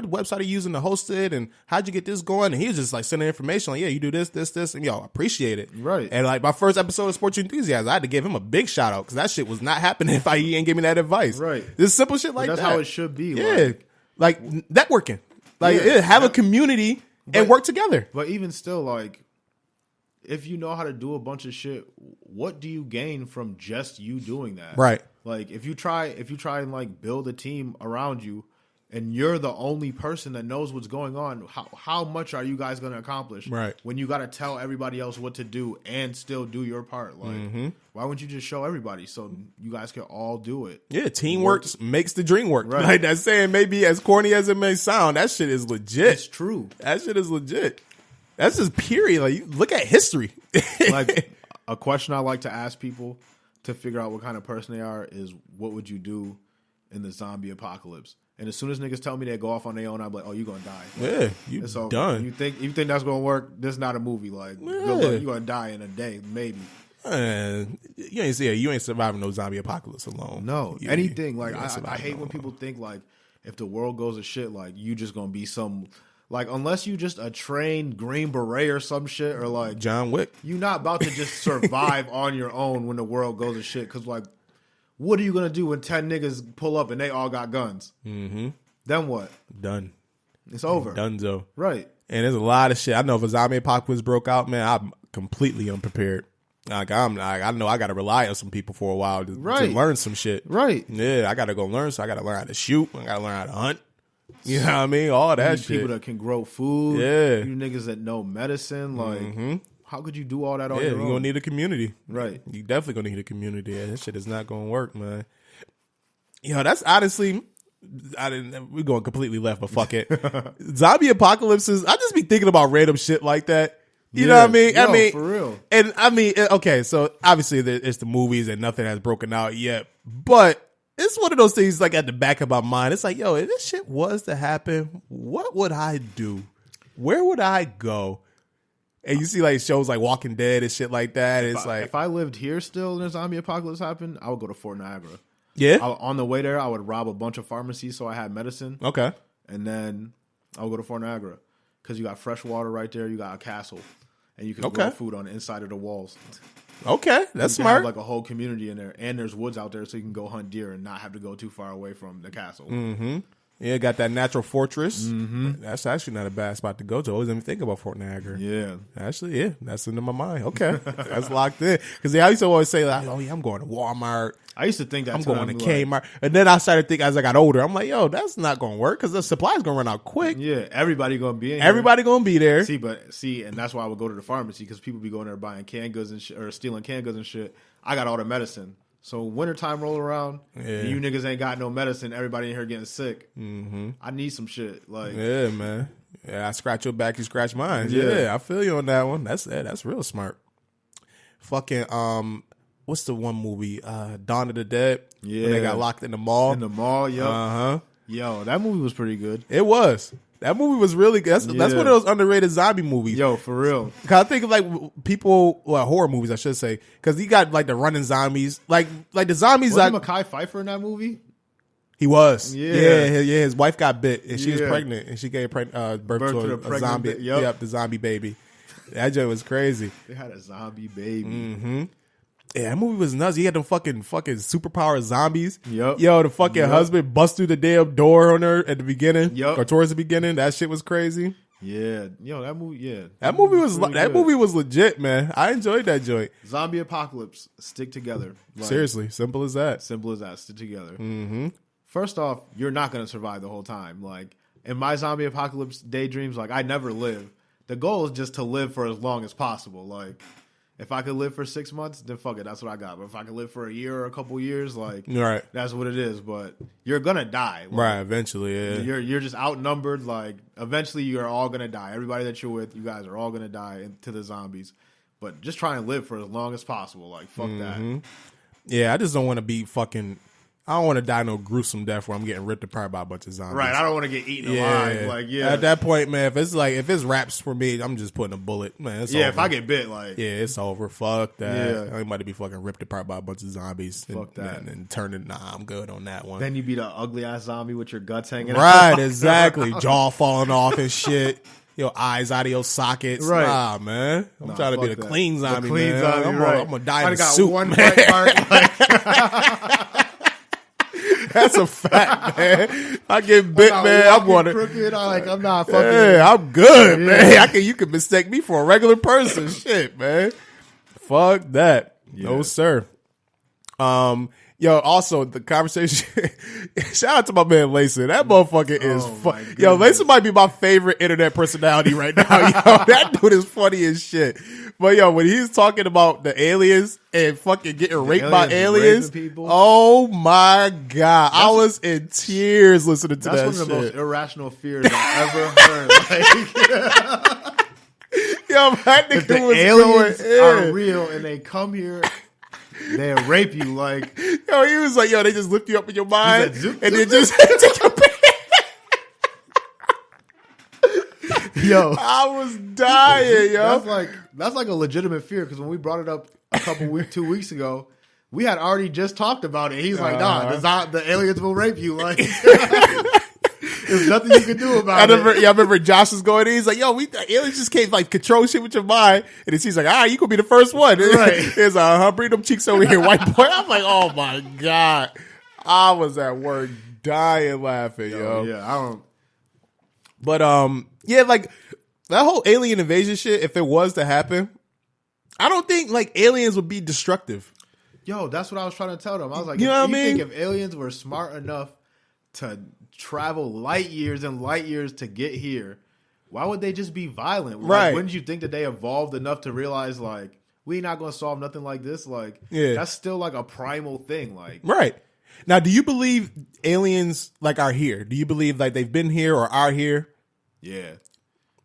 what website are you using to host it, and how'd you get this going? And he was just like sending information like, yeah, you do this, and yo, I appreciate it. Right. And like my first episode of Sports Enthusiasm, I had to give him a big shout out because that shit was not happening if he ain't give me that advice. Right. This simple shit like that's that. how it should be. Yeah. Like networking. Like have a community and work together. But even still, like, if you know how to do a bunch of shit, what do you gain from just you doing that? Right. Like if you try and like build a team around you and you're the only person that knows what's going on, how much are you guys going to accomplish? Right. When you got to tell everybody else what to do and still do your part. Like, why wouldn't you just show everybody so you guys can all do it? Yeah, teamwork makes the dream work. Right. Like that saying, maybe as corny as it may sound, that shit is legit. It's true. That shit is legit. That's just period. Like, you look at history. Like, a question I like to ask people to figure out what kind of person they are is, what would you do in the zombie apocalypse? And as soon as niggas tell me they go off on their own, I'm like, oh, you gonna die. Yeah, you done. You think that's gonna work? This is not a movie. Like, good luck. You gonna die in a day, maybe. You ain't surviving no zombie apocalypse alone. No, anything. Like, I hate when people think like, if the world goes to shit, like you just gonna be some. Like, unless you just a trained Green Beret or some shit, or like John Wick, you're not about to just survive on your own when the world goes to shit. Because like, what are you gonna do when 10 niggas pull up and they all got guns? Mm-hmm. Then what? Done. It's over. Donezo. Right. And there's a lot of shit. I know if a zombie apocalypse broke out, man, I'm completely unprepared. Like I know I got to rely on some people for a while to learn some shit. Right. Yeah, I got to go learn. So I got to learn how to shoot. I got to learn how to hunt. You know what I mean? All that shit. People that can grow food. Yeah. You niggas that know medicine. Like, how could you do all that on your own? You're going to need a community. Right. You definitely going to need a community. Yeah, that shit is not going to work, man. That's honestly, we're going completely left, but fuck it. Zombie apocalypses, I just be thinking about random shit like that. You know what I mean? Yo, I mean, for real. And I mean, okay, so obviously it's the movies and nothing has broken out yet, but it's one of those things like at the back of my mind. It's like, yo, if this shit was to happen, what would I do? Where would I go? And you see like shows like Walking Dead and shit like that. If I lived here still and a zombie apocalypse happened, I would go to Fort Niagara. Yeah. On the way there, I would rob a bunch of pharmacies so I had medicine. Okay. And then I would go to Fort Niagara because you got fresh water right there. You got a castle. And you can grow food on the inside of the walls. Okay, that's you smart. Have like a whole community in there, and there's woods out there, so you can go hunt deer and not have to go too far away from the castle. Mm-hmm. Yeah, got that natural fortress. Mm-hmm. That's actually not a bad spot to go to. I always even think about Fort Niagara. Yeah, actually, yeah, that's into my mind. Okay, that's locked in. Because I used to always say, like, "Oh yeah, I'm going to Walmart." I used to think that I'm going to Kmart, and then I started thinking as I got older, I'm like, "Yo, that's not going to work because the supply's going to run out quick." Yeah, everybody going to be in. Everybody going to be there. See, and that's why I would go to the pharmacy because people be going there buying canned goods and or stealing canned goods and shit. I got all the medicine. So wintertime roll around, and you niggas ain't got no medicine. Everybody in here getting sick. Mm-hmm. I need some shit. Like, yeah, man. Yeah, I scratch your back, you scratch mine. Yeah, I feel you on that one. That's real smart. Fucking what's the one movie? Dawn of the Dead. Yeah, when they got locked in the mall. In the mall, yo. Yo, that movie was pretty good. It was. That movie was really good. That's one of those underrated zombie movies. Yo, for real. Cause I think of like horror movies, I should say. Cause he got like the running zombies, like the zombies. Wasn't Mekhi Phifer in that movie? He was. Yeah. His wife got bit and she was pregnant and she gave birth to a zombie. Yep, the zombie baby. That joke was crazy. They had a zombie baby. Mm-hmm. Yeah, that movie was nuts. He had them fucking superpower zombies. Yep. Yo, the fucking husband bust through the damn door on her at the beginning. Yep. Or towards the beginning. That shit was crazy. Yeah. Yo, that movie, yeah. That movie was legit, man. I enjoyed that joint. Zombie apocalypse, stick together. Like, seriously, simple as that. Simple as that. Stick together. Mm-hmm. First off, you're not going to survive the whole time. Like, in my zombie apocalypse daydreams, like, I never live. The goal is just to live for as long as possible. Like, if I could live for 6 months, then fuck it, that's what I got. But if I could live for a year or a couple years, like, right, that's what it is. But you're gonna die, like, right? Eventually, yeah. You're just outnumbered. Like, eventually, you're all gonna die. Everybody that you're with, you guys are all gonna die to the zombies. But just try and live for as long as possible. Like, fuck that. Yeah, I just don't want to be fucking. I don't want to die no gruesome death where I'm getting ripped apart by a bunch of zombies. Right, I don't want to get eaten alive. Like, At that point, man, if it's wraps for me, I'm just putting a bullet. Man, it's over. If I get bit, like, it's over. Fuck that. Yeah. I ain't about to be fucking ripped apart by a bunch of zombies. Fuck that. And turning. Nah, I'm good on that one. Then you be the ugly ass zombie with your guts hanging out. Right, exactly. Jaw falling off and shit. Your eyes out of your sockets. Right. Nah, man. I'm trying to be the clean zombie, man. I'm gonna die in the soup, one man. bright mark, like, That's a fact, man. If I get bit, man, I'm going to. Crooked, I'm not fucking. Yeah, I'm good, man. You can mistake me for a regular person. Shit, man. Fuck that. Yeah. No, sir. Also the conversation. Shout out to my man Lason. That motherfucker is fun. Yo, Lason might be my favorite internet personality right now. Yo, that dude is funny as shit. But yo, when he's talking about the aliens and fucking getting raped by aliens, oh my god, I was in tears listening to that. That's one of the most irrational fears I've ever heard. Yo, that nigga if the was aliens going are real and they come here, they'll rape you. Like, yo, he was like, yo, they just lift you up in your mind zoop, and zoop, then just take your pants. Yo, I was dying, yo. That's like a legitimate fear, because when we brought it up 2 weeks ago, we had already just talked about it. He's like, nah, the aliens will rape you. Like, there's nothing you can do about it. I remember Josh was going in. He's like, yo, the aliens just can't like control shit with your mind. And then she's like, you could be the first one. Right. He's like, bring them cheeks over here, white boy. I'm like, oh my God. I was at work dying laughing, yo. Yeah, I don't. But, like that whole alien invasion shit, if it was to happen, I don't think like aliens would be destructive. Yo, that's what I was trying to tell them. I was like, you know what I mean? Think if aliens were smart enough to travel light years and light years to get here, why would they just be violent? Right. Like, wouldn't you think that they evolved enough to realize, like, we not going to solve nothing like this? Like, that's still like a primal thing. Like, right. Now, do you believe aliens like are here? Do you believe like they've been here or are here? Yeah.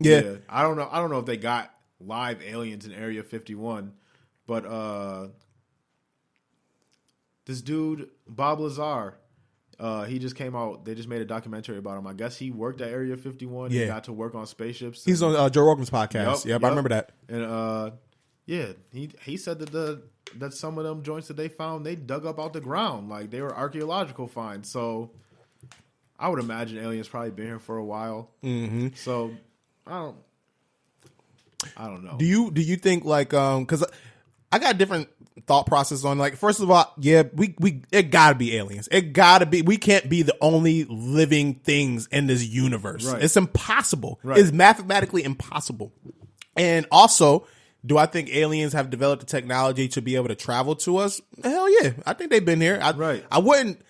Yeah. I don't know if they got live aliens in Area 51, but this dude, Bob Lazar, he just came out. They just made a documentary about him. I guess he worked at Area 51. Yeah. He got to work on spaceships. He's on Joe Rogan's podcast. Yep, I remember that. And he said that some of them joints that they found, they dug up out the ground. Like, they were archaeological finds. So I would imagine aliens probably been here for a while. Mm-hmm. So I don't know. Do you think like because I got different thought process on, like, first of all, we it gotta be aliens. It gotta be. We can't be the only living things in this universe. Right. It's impossible. Right. It's mathematically impossible. And also, do I think aliens have developed the technology to be able to travel to us? Hell yeah. I think they've been here. I wouldn't.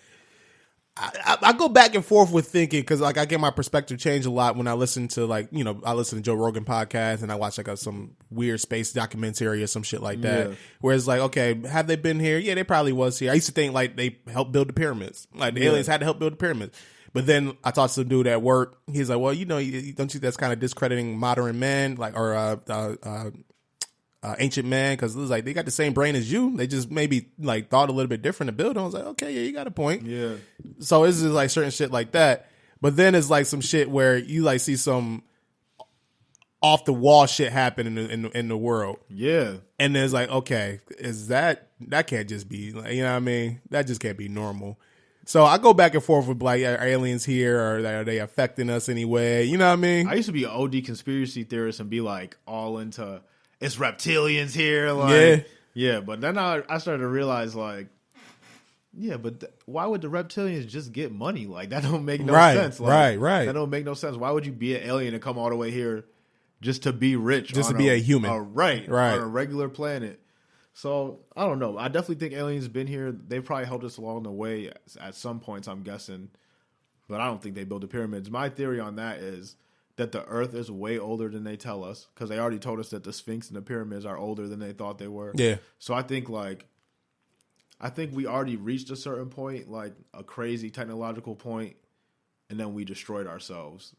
I go back and forth with thinking, because like I get my perspective change a lot when I listen to I listen to Joe Rogan podcast and I watch like some weird space documentary or some shit like that. Yeah. Whereas like, okay, have they been here? Yeah, they probably was here. I used to think like they helped build the pyramids. Like the aliens had to help build the pyramids. But then I talked to some dude at work. He's like, well, don't you think that's kind of discrediting modern men, like, or ancient man, because it was like they got the same brain as you. They just maybe like thought a little bit different to build on. I was like, okay, yeah, you got a point. Yeah. So it's just like certain shit like that. But then it's like some shit where you like see some off the wall shit happen in the world. Yeah. And then it's like, okay, is that can't just be like, you know what I mean? That just can't be normal. So I go back and forth with like, are aliens here, or are they affecting us anyway? You know what I mean? I used to be an OD conspiracy theorist and be like all into, it's reptilians here. Like, yeah. But then I started to realize, like, yeah, but why would the reptilians just get money? Like, that don't make no sense. Like, right. That don't make no sense. Why would you be an alien and come all the way here just to be rich? Just to be a human. Right. On a regular planet. So, I don't know. I definitely think aliens been here. They probably helped us along the way at some points, I'm guessing. But I don't think they built the pyramids. My theory on that is that the Earth is way older than they tell us, because they already told us that the Sphinx and the pyramids are older than they thought they were. Yeah. So I think we already reached a certain point, like a crazy technological point, and then we destroyed ourselves,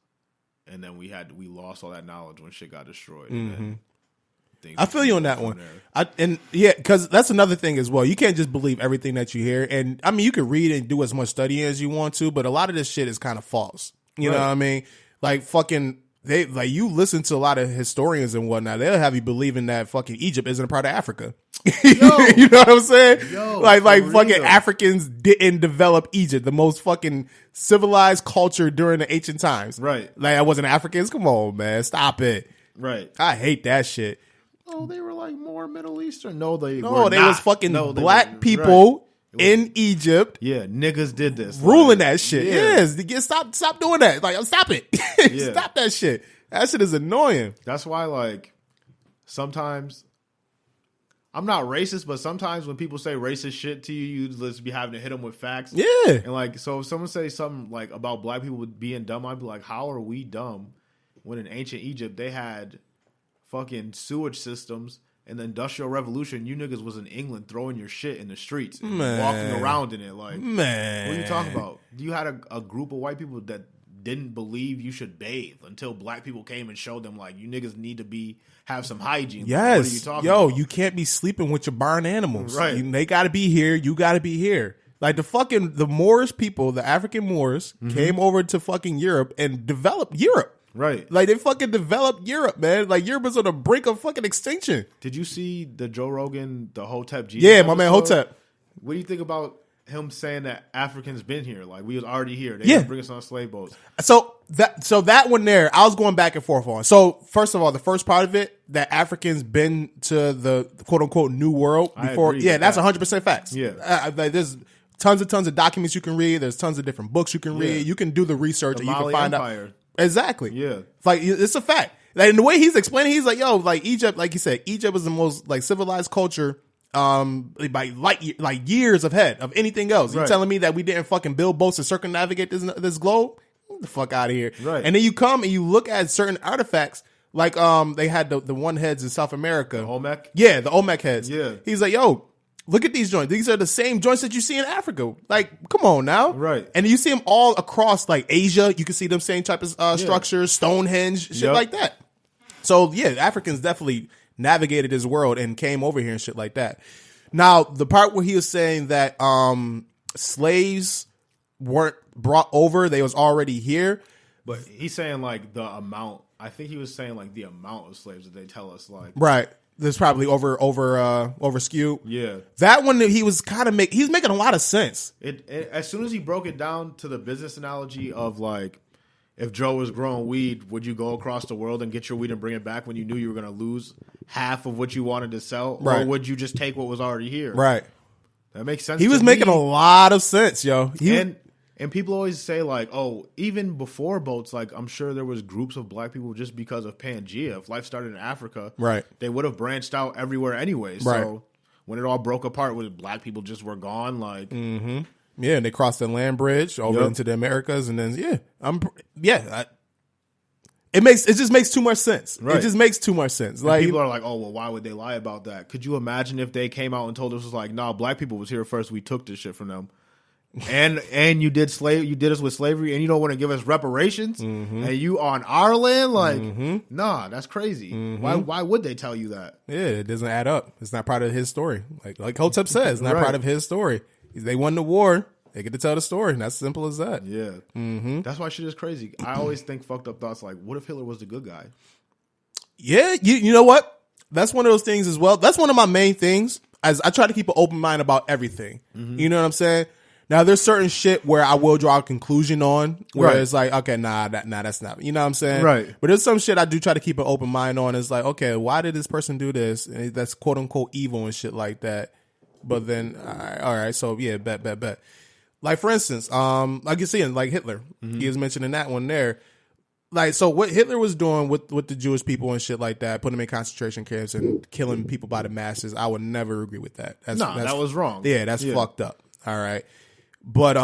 and then we lost all that knowledge when shit got destroyed. Mm-hmm. things. I feel you on that one. Because that's another thing as well. You can't just believe everything that you hear. And I mean, you can read and do as much studying as you want to, but a lot of this shit is kind of false. You know what I mean? Like you listen to a lot of historians and whatnot, they'll have you believing that fucking Egypt isn't a part of Africa. You know what I'm saying? Like fucking Africans didn't develop Egypt, the most fucking civilized culture during the ancient times. Right. Like I wasn't Africans. Come on, man. Stop it. Right. I hate that shit. Oh, they were like more Middle Eastern. No, they was fucking black people in Egypt. Yeah, niggas did this. Ruling that shit. Yes. Stop doing that. Like, stop it. Stop that shit. That shit is annoying. That's why, like, sometimes I'm not racist, but sometimes when people say racist shit to you, you just be having to hit them with facts. Yeah. And like, so if someone says something like about black people being dumb, I'd be like, how are we dumb when in ancient Egypt they had fucking sewage systems? In the Industrial Revolution, you niggas was in England throwing your shit in the streets and walking around in it. Like, man, what are you talking about? You had a group of white people that didn't believe you should bathe until black people came and showed them, like, you niggas need to have some hygiene. Yes. What are you talking about? You can't be sleeping with your barn animals. Right. They got to be here. You got to be here. Like the Moorish people, the African Moors, came over to fucking Europe and developed Europe. Right. Like, they fucking developed Europe, man. Like, Europe is on the brink of fucking extinction. Did you see the Joe Rogan, the Hotep Jesus Yeah, episode? my man Hotep. What do you think about him saying that Africans been here? Like, we was already here. They Yeah. bring us on slave boats. So that one there, I was going back and forth on. So, first of all, the first part of it, that Africans been to the quote-unquote New World before. Yeah, that's 100% facts. Yeah. Like, there's tons of documents you can read. There's tons of different books you can read. You can do the research and you can find out. Exactly. Yeah. Like, it's a fact. Like, and the way he's explaining, he's like, yo, like Egypt, like you said, Egypt was the most like civilized culture, by like years ahead of anything else. You're telling me that we didn't fucking build boats to circumnavigate this globe? Get the fuck out of here. Right. And then you come and you look at certain artifacts, like they had the one heads in South America. The Olmec? Yeah, the Olmec heads. Yeah. He's like, yo, look at these joints. These are the same joints that you see in Africa. Like, come on now. Right. And you see them all across, like, Asia. You can see them same type of structures, Stonehenge, shit like that. So, yeah, Africans definitely navigated this world and came over here and shit like that. Now, the part where he was saying that slaves weren't brought over, they was already here. But he's saying, like, the amount. I think he was saying, like, the amount of slaves that they tell us, like. Right. There's probably over skewed. Yeah. That one, he was kind of he's making a lot of sense. It as soon as he broke it down to the business analogy of, like, if Joe was growing weed, would you go across the world and get your weed and bring it back when you knew you were going to lose half of what you wanted to sell? Or would you just take what was already here? Right. That makes sense. He was making a lot of sense, yo. And people always say, like, oh, even before boats, like, I'm sure there was groups of black people just because of Pangea. If life started in Africa, they would have branched out everywhere anyway. So when it all broke apart, when black people just were gone, like... Yeah, and they crossed the land bridge over into the Americas, and then it just makes too much sense. Right. It just makes too much sense. And like, people are like, oh, well, why would they lie about that? Could you imagine if they came out and told us, was like, nah, black people was here first, we took this shit from them. And you did us with slavery, and you don't want to give us reparations, and you on our land, like, nah, that's crazy. Why would they tell you that? Yeah, it doesn't add up. It's not part of his story. Like Hotep says, it's not part of his story. They won the war. They get to tell the story, and that's simple as that. Yeah, that's why shit is crazy. I always think fucked up thoughts like, what if Hitler was the good guy? Yeah, you know what? That's one of those things as well. That's one of my main things. As I try to keep an open mind about everything. You know what I'm saying? Now, there's certain shit where I will draw a conclusion on, where it's like, okay, that's not, you know what I'm saying? Right. But there's some shit I do try to keep an open mind on. It's like, okay, why did this person do this? And that's quote unquote evil and shit like that. But then, all right, so yeah, bet. Like, for instance, like you see, like Hitler, he was mentioning that one there. Like, so what Hitler was doing with the Jewish people and shit like that, putting them in concentration camps and killing people by the masses, I would never agree with that. That's that was wrong. Yeah, that's fucked up. All right. But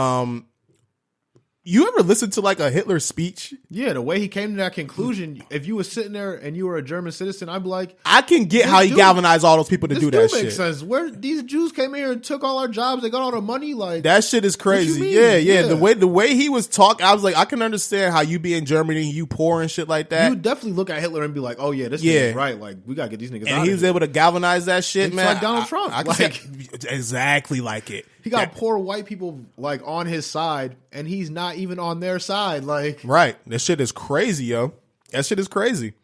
You ever listen to like a Hitler speech? Yeah, the way he came to that conclusion, if you were sitting there and you were a German citizen, I'd be like, I can get how he galvanized all those people to do that makes shit. Sense. Where these Jews came here and took all our jobs, they got all the money. Like that shit is crazy. Yeah. The way he was talking, I was like, I can understand how you be in Germany, you poor and shit like that. You would definitely look at Hitler and be like, oh yeah, this nigga's right. Like we gotta get these niggas out. And he was able to galvanize that shit, it's man. Like Donald Trump. I like exactly like it. He got poor white people like on his side, and he's not even on their side. Like, right? That shit is crazy, yo. That shit is crazy.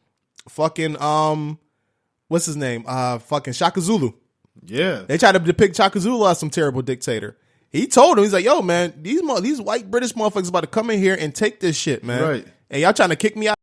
Fucking what's his name? Fucking Shaka Zulu. Yeah, they tried to depict Shaka Zulu as some terrible dictator. He told him, he's like, "Yo, man, these white British motherfuckers about to come in here and take this shit, man. Right? And y'all trying to kick me out."